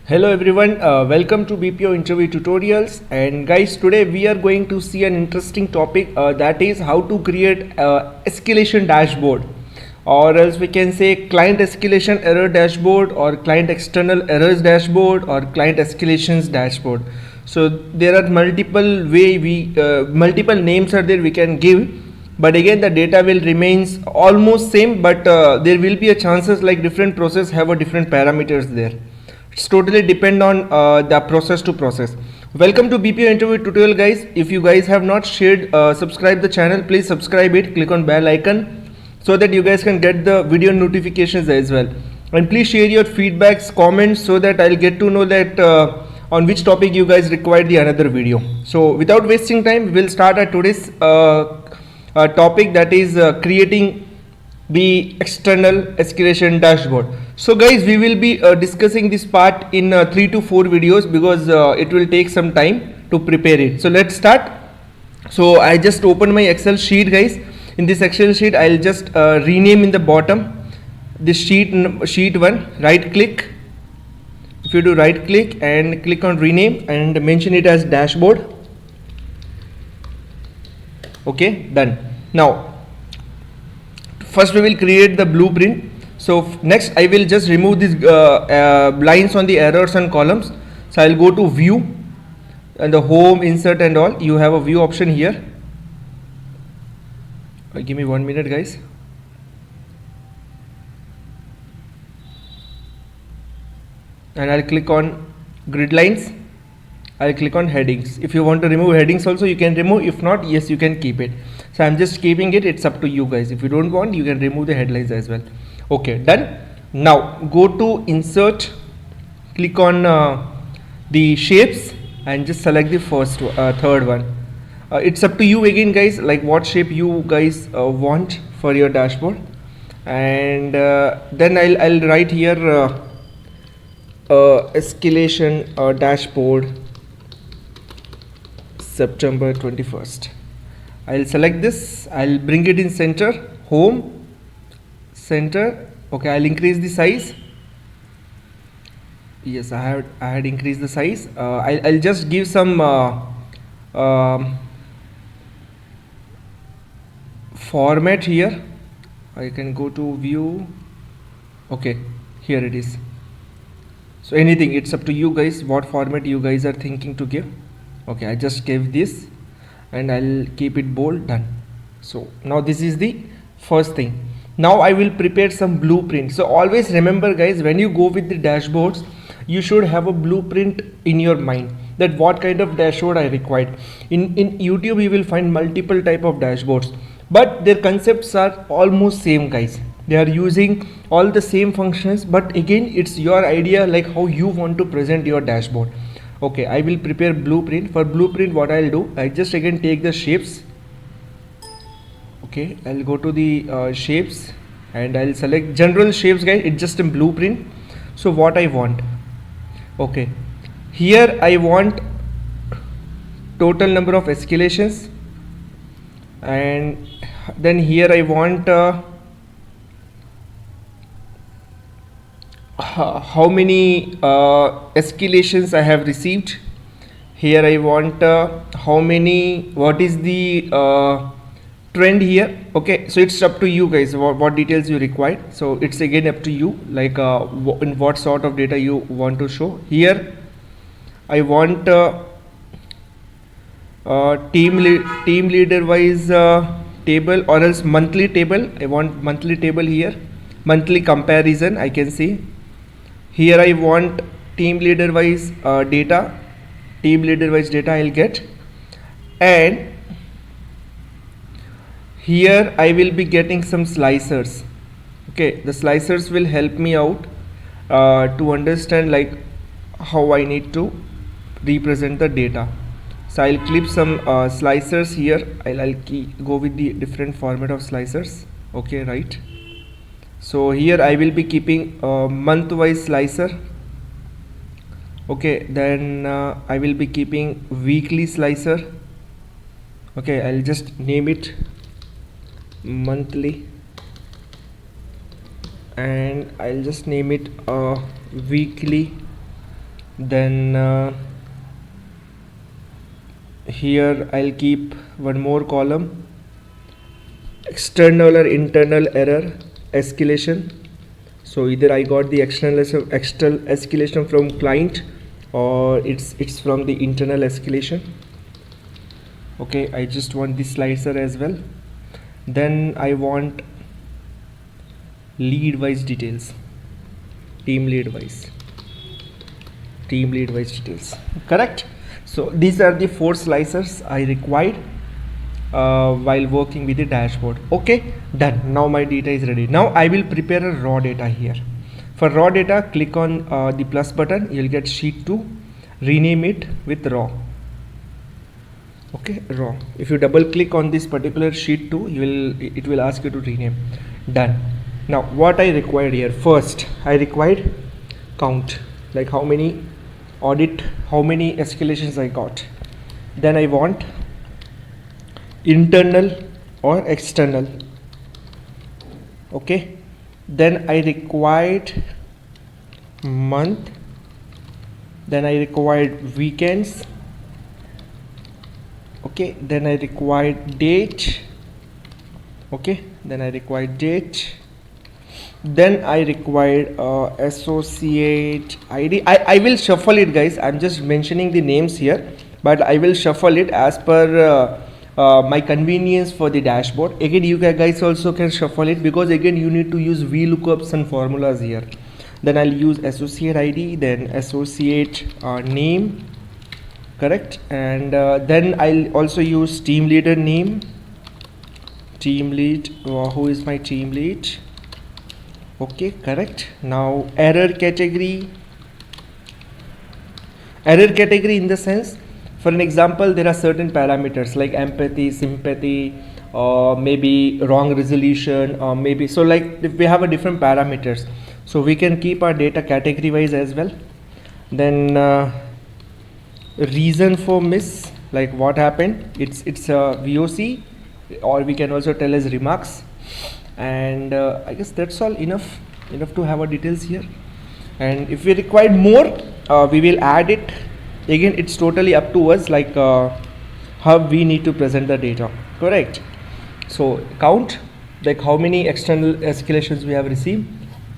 Hello everyone, welcome to BPO interview tutorials. And guys, today we are going to see an interesting topic, that is how to create escalation dashboard, or else we can say client escalation error dashboard, or client external errors dashboard, or client escalations dashboard. So there are multiple names are there we can give, but again the data will remains almost same, but there will be a chances like different process have a different parameters there. It's totally depend on the process to process. Welcome to BPO interview tutorial, guys. If you guys have not shared, subscribe the channel, please subscribe it, click on bell icon so that you guys can get the video notifications as well. And please share your feedbacks, comments, so that I'll get to know that on which topic you guys require the another video. So without wasting time, we'll start at today's topic, that is creating the external escalation dashboard. So guys, we will be discussing this part in 3 to 4 videos because it will take some time to prepare it. So let's start. So I just opened my Excel sheet, guys. In this Excel sheet I'll just rename in the bottom this sheet 1. Right click. If you do right click and click on rename and mention it as dashboard. Okay, done. Now first we will create the blueprint. So next I will just remove these lines on the errors and columns. So I'll go to view and the home, insert and all. You have a view option here. Give me 1 minute, guys. And I'll click on grid lines. I'll click on headings. If you want to remove headings also, you can remove. If not, yes, you can keep it. So I'm just keeping it. It's up to you guys. If you don't want, you can remove the headlines as well. Okay, done. Now go to insert, click on the shapes and just select the third one. It's up to you again, guys, like what shape you guys want for your dashboard. And then I'll write here escalation dashboard September 21st. I'll select this, I'll bring it in center, home, center. Okay, I'll increase the size. Yes, I had increased the size. I'll just give some format here. I can go to view. Okay, here it is. So anything, it's up to you guys what format you guys are thinking to give. Okay, I just gave this and I'll keep it bold. Done. So now this is the first thing. Now I will prepare some blueprint. So always remember, guys, when you go with the dashboards, you should have a blueprint in your mind that what kind of dashboard I required. In YouTube you will find multiple type of dashboards, but their concepts are almost same, guys. They are using all the same functions, but again it's your idea like how you want to present your dashboard. Okay, I will prepare blueprint. For blueprint, what I'll do, I just again take the shapes. Okay, I'll go to the shapes and I'll select general shapes, guys. It's just a blueprint. So what I want, okay, here I want total number of escalations, and then here I want how many escalations I have received. Here I want how many, what is the trend here. Okay, so it's up to you guys what details you require. So it's again up to you, like in what sort of data you want to show. Here I want team leader wise table, or else monthly table. I want monthly table here, monthly comparison I can see. Here I want team leader wise data. Team leader wise data I'll get, and here I will be getting some slicers. Okay, the slicers will help me out to understand like how I need to represent the data. So I'll clip some slicers here. I'll go with the different format of slicers. Okay, right. So here I will be keeping month wise slicer. Okay, then I will be keeping weekly slicer. Okay, I'll just name it monthly, and I'll just name it weekly Then here I'll keep one more column, external or internal error escalation. So either I got the external escalation from client, or it's from the internal escalation. Okay, I just want the slicer as well. Then I want lead wise details, team lead wise details, correct? So these are the 4 slicers I required while working with the dashboard. Okay, done. Now my data is ready. Now I will prepare a raw data here. For raw data, click on the plus button. You'll get sheet 2, rename it with raw. Okay, raw. If you double click on this particular sheet 2, it will ask you to rename. Done. Now what I required here, first I required count, like how many escalations I got. Then I want internal or external. Okay, then I required month, then I required weekends. Okay, then I required date. Okay, then I required date. Then I required associate ID. I will shuffle it, guys. I'm just mentioning the names here, but I will shuffle it as per my convenience for the dashboard. Again, you guys also can shuffle it, because again you need to use VLOOKUPs and formulas here. Then I'll use associate ID, then associate name, correct? And then I'll also use team leader name, team lead. Who is my team lead? Okay, correct. Now error category in the sense, for an example, there are certain parameters like empathy, sympathy, or maybe wrong resolution, or maybe, so like if we have a different parameters, so we can keep our data category wise as well. Then reason for miss, like what happened, it's a VOC, or we can also tell as remarks. And I guess that's all enough to have our details here. And if we require more, we will add it. Again, it's totally up to us, like how we need to present the data, correct? So count, like how many external escalations we have received,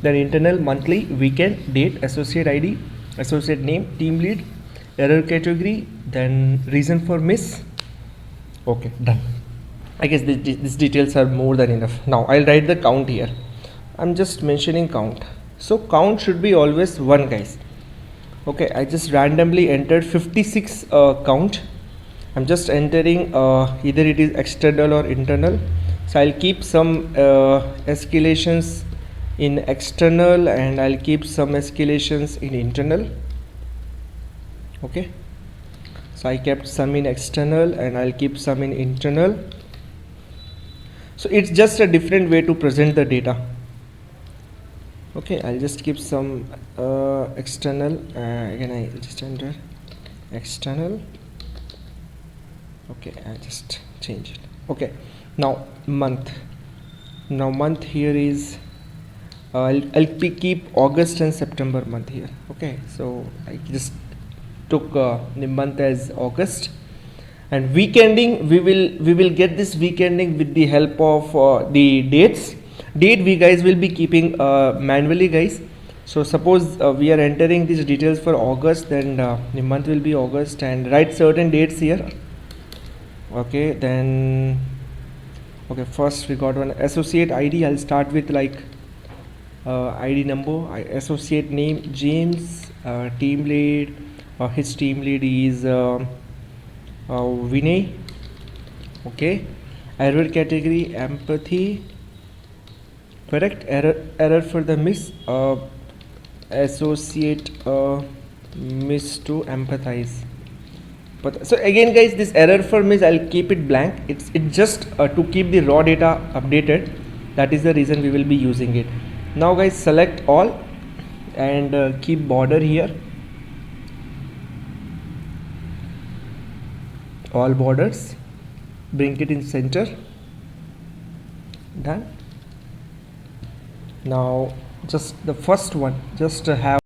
then internal, monthly, weekend, date, associate ID, associate name, team lead, error category, then reason for miss. Okay, done. I guess these details are more than enough. Now I'll write the count here. I'm just mentioning count. So count should be always 1, guys. Okay, I just randomly entered 56 count. I'm just entering either it is external or internal. So I'll keep some escalations in external, and I'll keep some escalations in internal. Okay, so I kept some in external and I'll keep some in internal. So it's just a different way to present the data. Okay, I'll just keep some external. Again, I just enter external. Okay, I just change it. Okay, now month. Now month here is I'll keep August and September month here. Okay, so I just took the month as August. And weekending, we will get this weekending with the help of the dates. Date we guys will be keeping manually, guys. So suppose we are entering these details for August, then the month will be August, and write certain dates here. Okay, then okay, first we got one associate ID. I'll start with like ID number, associate name James, team lead, his team lead is Vinay. Okay, error category empathy, correct? Error for the miss, associate miss to empathize. But so again, guys, this error for miss, I'll keep it blank. It's just to keep the raw data updated. That is the reason we will be using it. Now guys, select all and keep border here, all borders, bring it in center. Done. Now just the first one, just have